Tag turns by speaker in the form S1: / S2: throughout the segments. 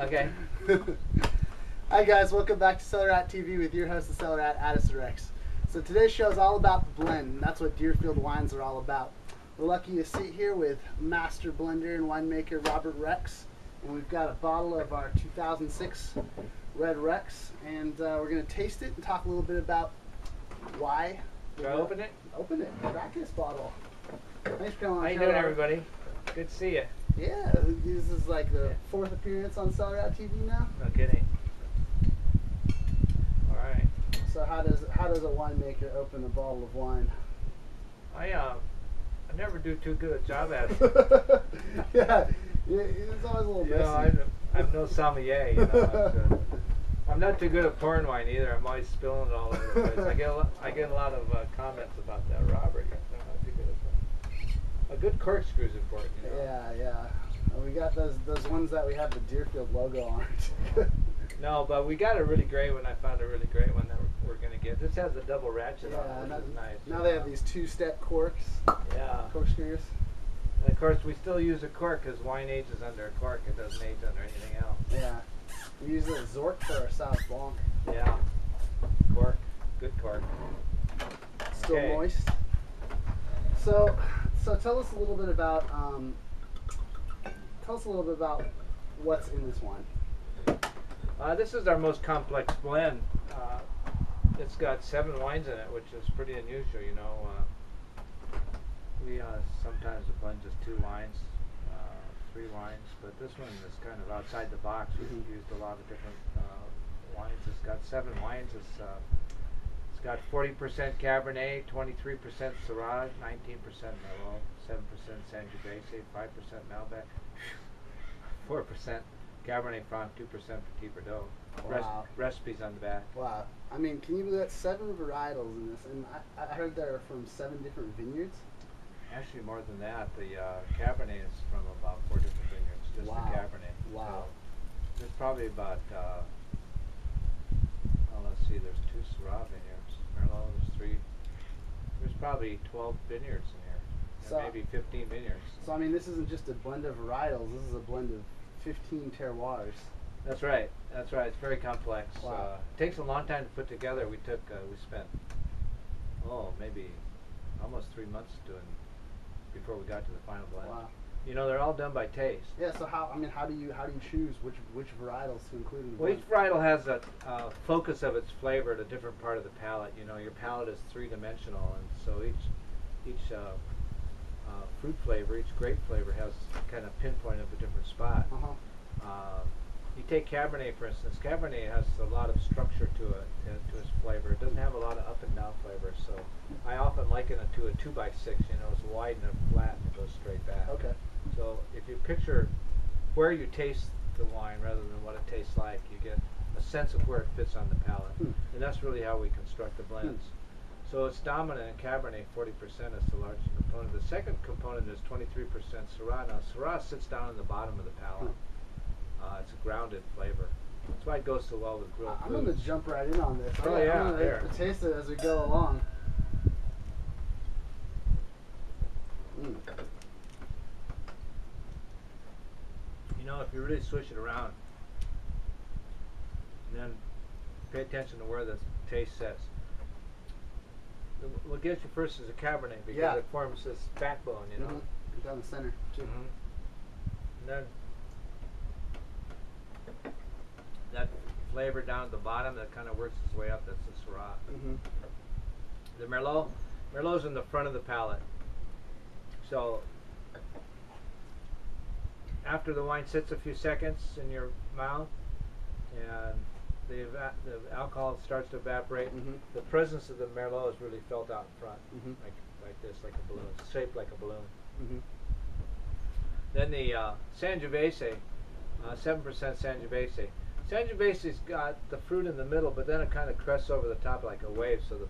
S1: Okay.
S2: Hi guys, welcome back to Cellar Rat TV with your host, the Cellar Rat, Addison Rex. So today's show is all about the blend, and that's what Deerfield wines are all about. We're lucky to sit here with master blender and winemaker Robert Rex, and we've got a bottle of our 2006 Red Rex, and we're going to taste it and talk a little bit about why.
S1: Do I open it?
S2: Open it. Crack this bottle. Thanks for coming on.
S1: How you doing, everybody? Good to see you.
S2: Yeah, this is like the fourth appearance on Cellar Rat TV now.
S1: No kidding. All right.
S2: So how does a winemaker open a bottle of wine?
S1: I never do too good a job at it.
S2: Yeah, it's always a little messy.
S1: You know, I'm no sommelier. You know, I'm not too good at pouring wine either. I'm always spilling it all over the place. I get a lot of comments about that, Robert. You're not too good at that. A good corkscrew is important. You know?
S2: Yeah. We got those ones that we have the Deerfield logo on it.
S1: No, but we got a really great one. I found a really great one that we're going to get. This has a double ratchet on it, which is nice.
S2: Now they have these two-step corks.
S1: Yeah.
S2: Corkscrews.
S1: And of course, we still use a cork because wine ages under a cork. It doesn't age under anything else.
S2: Yeah. We use a Zork for our South Blanc.
S1: Yeah. Cork. Good cork.
S2: Still moist. So tell us a little bit about what's in this wine.
S1: This is our most complex blend. It's got 7 wines in it, which is pretty unusual. You know, we sometimes the blend just 2 wines, 3 wines, but this one is kind of outside the box. We've used a lot of different wines. It's got 7 wines. It's got 40% Cabernet, 23% Syrah, 19% Merlot, 7% Sangiovese, 5% Malbec, 4% Cabernet Franc, 2% Petit Verdot.
S2: Wow.
S1: Recipes on the back.
S2: Wow. I mean, can you believe that 7 varietals in this? And I heard they're from 7 different vineyards.
S1: Actually, more than that. The Cabernet is from about 4 different vineyards, just the Cabernet.
S2: Wow.
S1: So there's probably about, let's see, there's 2 Syrah vineyards. Merlot, there's 3. There's probably 12 vineyards in here. So, maybe 15 vineyards.
S2: So, I mean, this isn't just a blend of varietals. This is a blend of 15 terroirs.
S1: That's right. That's right. It's very complex.
S2: Wow.
S1: It takes a long time to put together. We spent, maybe almost 3 months before we got to the final blend.
S2: Wow.
S1: You know, they're all done by taste.
S2: Yeah. So how do you choose which varietals to include in the
S1: Well,
S2: blend?
S1: each varietal has a focus of its flavor at a different part of the palate. You know, your palate is 3-dimensional, and so each fruit flavor, each grape flavor has kind of pinpoint of a different spot. You take Cabernet, for instance. Cabernet has a lot of structure to its flavor. It doesn't have a lot of up and down flavor, so I often liken it to a 2x6. You know, it's wide and flat and it goes straight back.
S2: Okay.
S1: So if you picture where you taste the wine rather than what it tastes like, you get a sense of where it fits on the palate. And that's really how we construct the blends. So it's dominant in Cabernet, 40% is the largest component. The second component is 23% Syrah. Now, Syrah sits down in the bottom of the palate. It's a grounded flavor. That's why it goes so well with grilled foods.
S2: I'm going to jump right in on this.
S1: Oh, yeah,
S2: I'm going to taste it as we go along.
S1: You know, if you really swish it around, and then pay attention to where the taste sets. What gets you first is a Cabernet because it forms this backbone, you know.
S2: Down the center, too.
S1: And then that flavor down at the bottom that kind of works its way up, that's the Syrah. The Merlot's in the front of the palate. So after the wine sits a few seconds in your mouth, and the alcohol starts to evaporate.
S2: Mm-hmm.
S1: The presence of the Merlot is really felt out in front,
S2: Mm-hmm.
S1: like this, like a balloon, shaped like a balloon.
S2: Mm-hmm.
S1: Then the Sangiovese, 7% Sangiovese. Sangiovese's got the fruit in the middle, but then it kind of crests over the top like a wave, so the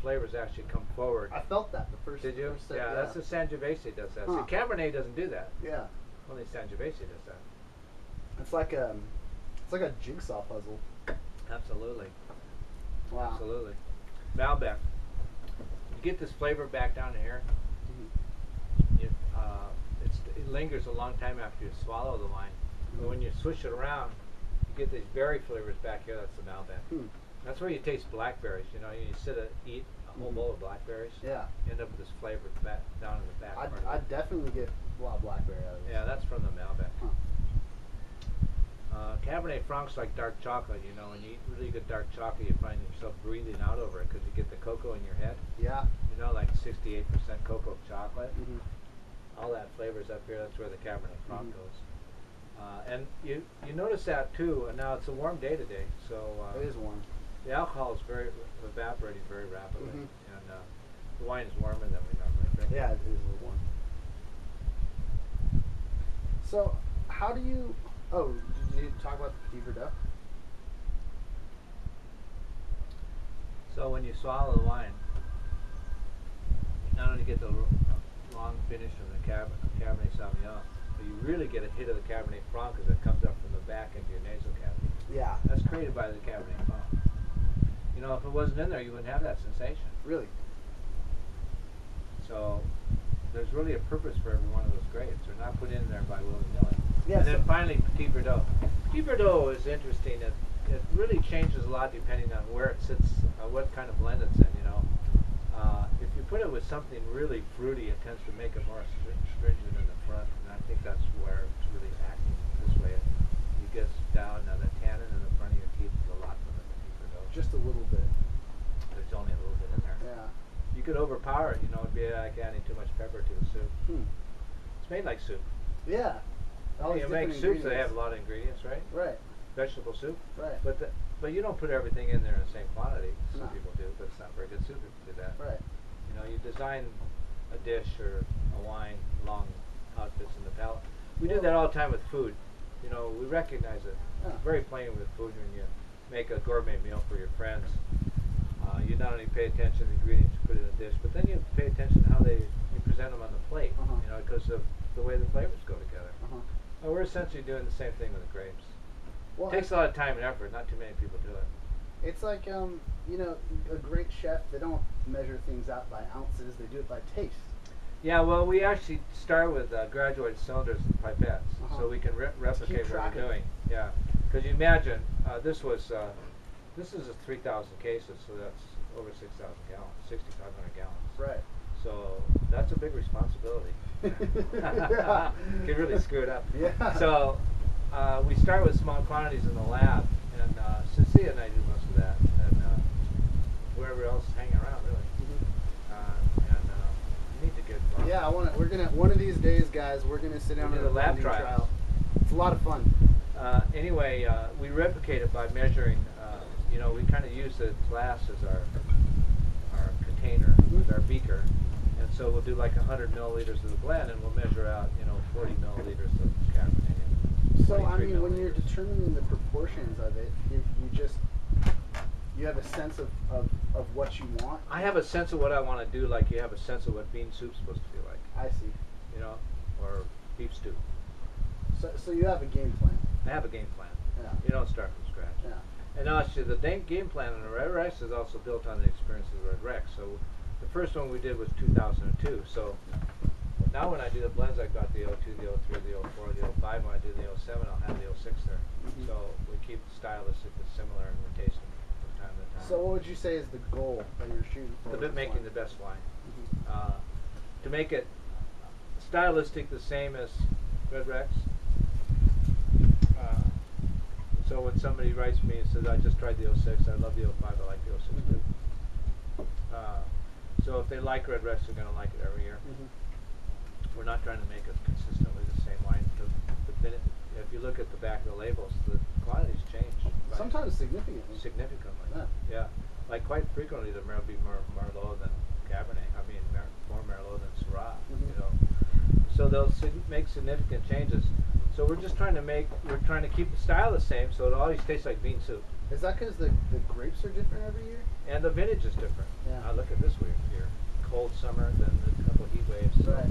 S1: flavors actually come forward.
S2: I felt that the first.
S1: Did you?
S2: First sip,
S1: Yeah, that's the Sangiovese does that.
S2: Huh.
S1: See, Cabernet doesn't do that.
S2: Yeah.
S1: Only Sangiovese does that.
S2: It's like a jigsaw puzzle.
S1: Absolutely.
S2: Wow.
S1: Absolutely. Malbec. You get this flavor back down here.
S2: Mm-hmm.
S1: It lingers a long time after you swallow the wine. But when you swish it around, you get these berry flavors back here. That's the Malbec.
S2: Hmm.
S1: That's where you taste blackberries. You know, you eat a whole bowl of blackberries.
S2: Yeah.
S1: End up with this flavor down in the back. part of it.
S2: I'd definitely get a lot of blackberry out of this.
S1: Yeah, that's from the Malbec.
S2: Huh.
S1: Cabernet Franc's like dark chocolate. You know, when you eat really good dark chocolate, you find yourself breathing out over it because you get the cocoa in your head.
S2: Yeah.
S1: You know, like 68% cocoa chocolate.
S2: Mm-hmm.
S1: All that flavor's up here. That's where the Cabernet Franc
S2: Mhm.
S1: goes. And you notice that too. And now it's a warm day today, so
S2: It is warm.
S1: the alcohol is evaporating very rapidly,
S2: Mhm.
S1: and the wine is warmer than we normally drink.
S2: Yeah, it is a little warm. So, how do you? Oh, did you talk about the Petit Verdot?
S1: So when you swallow the wine, you not only get the long finish of the Cabernet Sauvignon, but you really get a hit of the Cabernet Franc as it comes up from the back into your nasal cavity.
S2: Yeah.
S1: That's created by the Cabernet Franc. You know, if it wasn't in there, you wouldn't have that sensation.
S2: Really.
S1: So there's really a purpose for every one of those grapes. They're not put in there by willy-nilly.
S2: Yeah,
S1: And then
S2: so-
S1: finally, Petit Verdot. Petit Verdot is interesting. It really changes a lot depending on where it sits, what kind of blend it's in, you know. If you put it with something really fruity, it tends to make it more stringent in the front, and I think that's where it's really acting this way. You get down, now the tannin in the front of your teeth is a lot from the Petit Verdot.
S2: Just a little bit.
S1: There's only a little bit in there.
S2: Yeah.
S1: You could overpower it, you know, it'd be like adding too much pepper to the soup.
S2: Hmm.
S1: It's made like soup.
S2: Yeah. All these
S1: You make
S2: different
S1: soups that
S2: ingredients.
S1: have a lot of ingredients, right?
S2: Right.
S1: Vegetable soup.
S2: Right.
S1: But you don't put everything in there in the same quantity. Some
S2: No.
S1: people do, but it's not very good soup if you do that.
S2: Right.
S1: You know, you design a dish or a wine along how it fits in the palate. We do that all the time with food. You know, we recognize it.
S2: Yeah.
S1: It's very plain with food when you make a gourmet meal for your friends. You not only pay attention to the ingredients you put in a dish, but then you pay attention to how you present them on the plate.
S2: Uh-huh.
S1: You know, because of the way the flavors go together.
S2: Uh-huh.
S1: Well, we're essentially doing the same thing with the grapes.
S2: Well,
S1: It takes a lot of time and effort. Not too many people do it.
S2: it's like you know, a great chef. They don't measure things out by ounces. They do it by taste.
S1: Yeah, well, we actually start with graduated cylinders and pipettes,
S2: Uh-huh.
S1: so we can replicate what
S2: track
S1: we're
S2: of it.
S1: doing. Yeah, because you imagine this is a 3,000 cases, so that's over 6,000 gallons, 6,500 gallons.
S2: Right.
S1: So that's a big responsibility.
S2: Yeah.
S1: You can really screw it up.
S2: Yeah.
S1: So we start with small quantities in the lab, and Cecilia and I do most of that, and whoever else hang around really. You need to get.
S2: Yeah, we're gonna one of these days, guys. We're gonna sit down
S1: We'll
S2: and
S1: do the lab
S2: blending
S1: trials.
S2: trial. It's a lot of fun.
S1: Anyway, we replicate it by measuring. You know, we kind of use the glass as our container, as our beaker, and so we'll do like 100 milliliters of the blend, and we'll measure out, you know, 40 milliliters of Cabernet.
S2: So I
S1: 23
S2: mean, when you're
S1: milliliters.
S2: determining the proportions of it, you have a sense of what you want.
S1: I have a sense of what I want to do, like you have a sense of what bean soup's supposed to feel like,
S2: I see.
S1: you know, or beef stew.
S2: So you have a game plan.
S1: I have a game plan.
S2: Yeah.
S1: You don't start from scratch.
S2: Yeah.
S1: And actually, the game plan on the Red Rex is also built on the experience of the Red Rex. So the first one we did was 2002. So now when I do the blends, I've got the 02, the 03, the 04, the 05. When I do the 07, I'll have the 06 there.
S2: Mhm.
S1: So we keep stylistically similar and we taste them from time to time.
S2: So what would you say is the goal that you're shooting for?
S1: The bit making the best wine.
S2: Mhm.
S1: To make it stylistic the same as Red Rex. So when somebody writes me and says, I just tried the 06, I love the 05, I like the 06 too. So if they like Red Rex, they're going to like it every year.
S2: Mhm.
S1: We're not trying to make it consistently the same wine. If you look at the back of the labels, the quantities change.
S2: Sometimes significantly.
S1: Significantly. Yeah. Like quite frequently, the Merlot will be more Merlot than Cabernet. I mean, more Merlot than Syrah.
S2: Mm-hmm.
S1: You know. So they'll make significant changes. So we're trying to keep the style the same, so it always tastes like bean soup.
S2: Is that because the grapes are different every year?
S1: And the vintage is different.
S2: Yeah.
S1: Look at this year. Cold summer, then a couple heat waves. So,
S2: Right.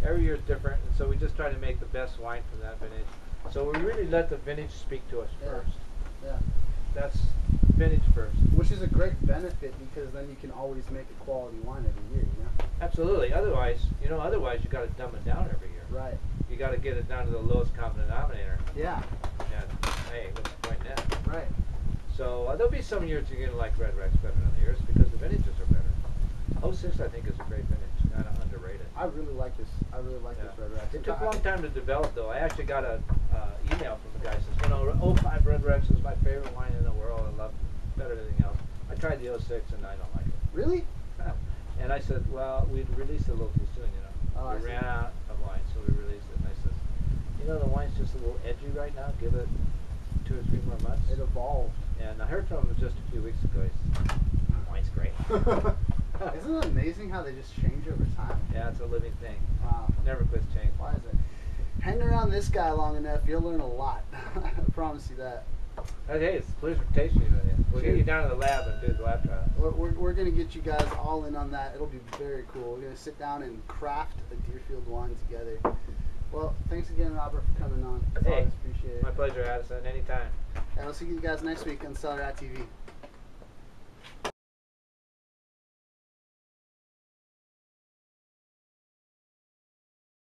S1: every year is different, and so we just try to make the best wine from that vintage. So we really let the vintage speak to us first.
S2: Yeah.
S1: That's vintage first.
S2: Which is a great benefit because then you can always make a quality wine every year, you know?
S1: Absolutely. Otherwise you got to dumb it down every year.
S2: Right.
S1: You got to get it down to the lowest common denominator.
S2: Yeah.
S1: And hey, what's the point in that?
S2: Right.
S1: So there'll be some years you're going to like Red Rex better than others because the vintages are better. 06 I think is a great vintage, kind of underrated.
S2: I really like this. This Red Rex.
S1: It took a long time to develop, though. I actually got a email from the guy who says, 05 Red Rex is my favorite wine in the world. I love it better than anything else. I tried the 06 and I don't like it.
S2: Really?
S1: And I said, well, we'd released it a little too soon, you know.
S2: Oh,
S1: we ran out of wine, so we released it. And I said, the wine's just a little edgy right now. Give it 2 or 3 more months.
S2: It evolved.
S1: And I heard from him just a few weeks ago. He said, wine's great.
S2: Isn't it amazing how they just change over time?
S1: Yeah, it's a living thing.
S2: Wow.
S1: Never quits changing.
S2: Why is it? Hang around this guy long enough, you'll learn a lot. I promise you that.
S1: Hey, it's a pleasure tasting you. We'll get you down to the lab and do the lab trial.
S2: We're going to get you guys all in on that. It'll be very cool. We're going to sit down and craft a Deerfield wine together. Well, thanks again, Robert, for coming on. Always appreciate it.
S1: My pleasure, Addison. Anytime.
S2: And we'll see you guys next week on Cellar Rat TV.